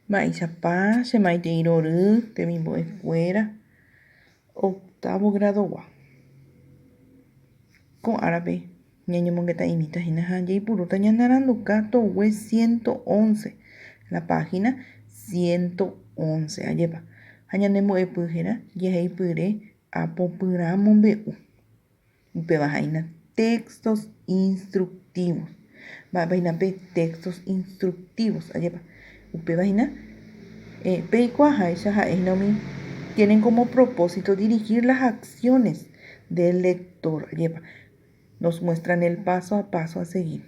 Mba'eichapa che maitei rory temimbo'ekuéra octavo grado gua ko'árape ñañomongeta'imítahína ha jaipurúta ñane aranduka togue 111 la página 111 ajépa ha ñane mbo'epy héra jeheipyre apopyrã mombe'u upevahína textos instructivos mba'epaínape textos instructivos ajépa upevahína peikuaaháicha ha'éhina umi tienen como propósito dirigir las acciones del lector ajépa nos muestran el paso a paso a seguir.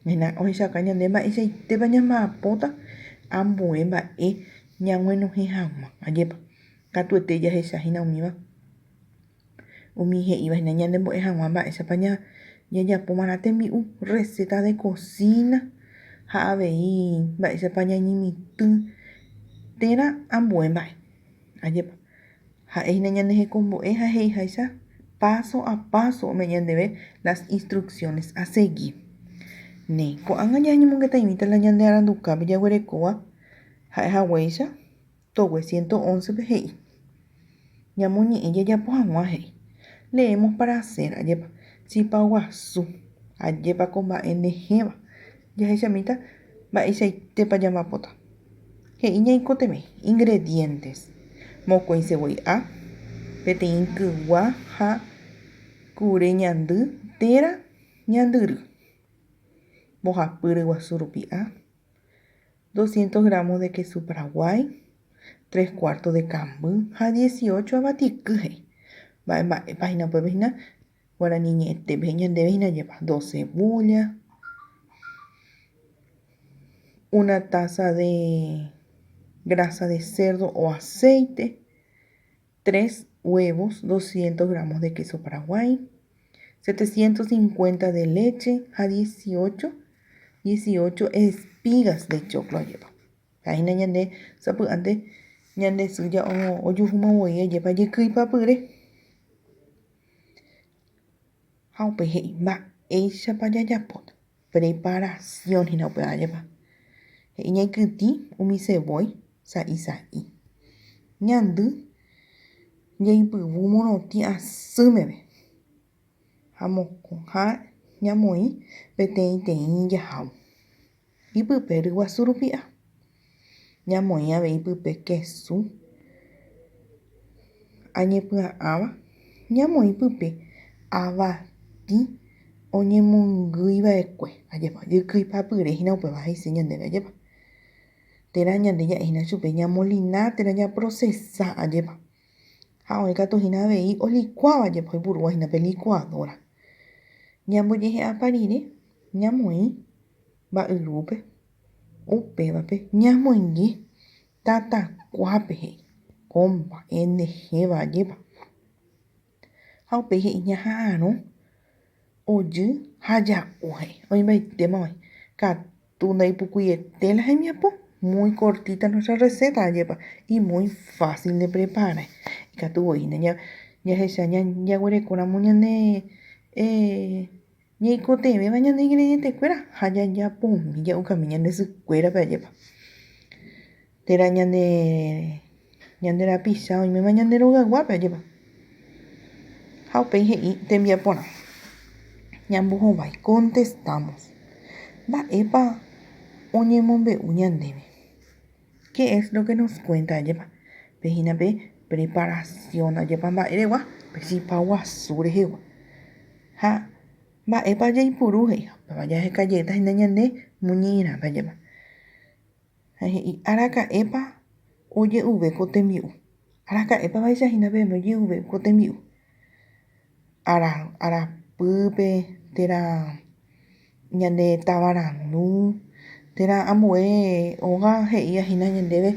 Mena ohechakuaa ñande mba'eichaitépa ñamba'apóta ambue mba'e ñaguenohẽ hag̃ua ajépa katuete jahechahína umíva umi he'ívahína ñande mbo'e hag̃ua mba'éichapa ñajapómarã tembi'u receta de cocina ha avei mba'éichapa ñañemitỹ térã ambue mba'e ajépa ha'éhina ñane hekombo'e ha he'iháicha paso a paso ome ñandeve las instrucciones a seguir. Ne ko'ág̃a jañomongetãimíta la ñande arandukápe jaguerekóva ha'ehaguéicha togue 111 pe he'i ñamoñe'ẽ jajapo hag̃ua he'i leemos para hacer ajépa chipa guasu ajépako mba'e ndehẽva jahechamíta mba'eichaitépa ñamba'apóta he'i ñaikotevẽ ingredientes mokõi cebolla peteĩ kygua ha kure ñandy térã ñandyry mbohapy ryguasu rupi 200 gramos de queso paraguay 3/4 de camby ha 18 avatiky he'i mba'épahína upévehína guarani ñe'ẽtépe ñandevehína jepa 2 cebollas 1 taza de grasa de cerdo o aceite 3 huevos 200 gramos de queso paraguay 750 de leche ha 18 espigas de choclo ajépa ahína ñande sapy'ánte ñande sy ojuhumavoi ajépa jekýi ha upe he'i mba'éichapa jajapóta preparación hína upéva ajépa he'i ñaikytĩ umi cebolla sa'i ñandy ñaipyvu morotĩ asýmeve ha ñamoĩ peteĩteĩ jahávo ipype ryguasu rupi ñamoĩ avei pype kesu añepy'ãva ñamoĩ pype avati oñemongýiva'ekue ajépa jekýipapyréhina upéva heisy ñandéve ajépa térã ñande ja'éhina chupe ñamolinar térã ñaprocesa ajépa ha oikatuhína avei olikuáva ajépa oipurúvahína pe licuadora ñambojehe'a parire ñamoĩ mba'yrúpe upévape ñamoinge tatakuápe he'i ko mba'e ndehẽva ajépa ha upéi he'i ñaha'ãrõ ojy ha ja'u he'i oĩmbaitema va'i katu ndaipukuiete la hembiapo muy cortita nuestra receta ajépa y muy fácil de preparar ikatuvoína ñahecha ñaguerekóramo ñane ñaikotevéva ñane ingredientekuéra ha jajapomi ja'ukami ñande sykuérape ajépa térã ñande rapicha oiméma ñande rogaguápe ajépa ha upéi he'i tembiaporã ñambohovái contestamos mba'épa oñemombe'u ñandéve ¿qué es lo que nos cuenta ajépa péhina pe preparación ajépa mba'eregua pe chipa guasu rehegua ha mba'épa jaipuru he'i upéva jahekajeýtahína ñande moñe'ẽrãpe ajépa ha he'i araka'épa oje'uve ko tembi'u araka'épa vaicahína peẽme oje'uve ko tembi'u arapýpe térã ñande tavarandu térã ambue óga he'íahína ñandéve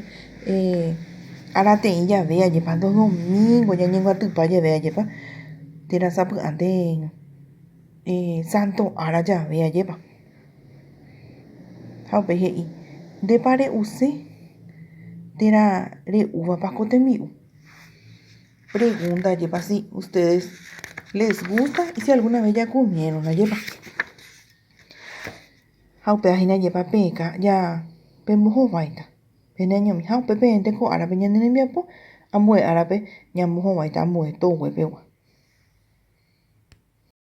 arateĩ jave ajépa domingo ñañenguatypa jave ajépa térã sapy'ánte santo ara jave ajépa ha upéi he'i ndépa re'use térã re'úvapa ko tembi'u pregunta ajépa si ustedes les gusta y si alguna vez ya comieron ajépa ha upévahína ajépa pe'ẽka ja pembohováita 베네뇽 하우 베베 엔데 코 아라베 냐네네 미아포 아모에 아라베 냐모 호와이다 아모에 또 웨베와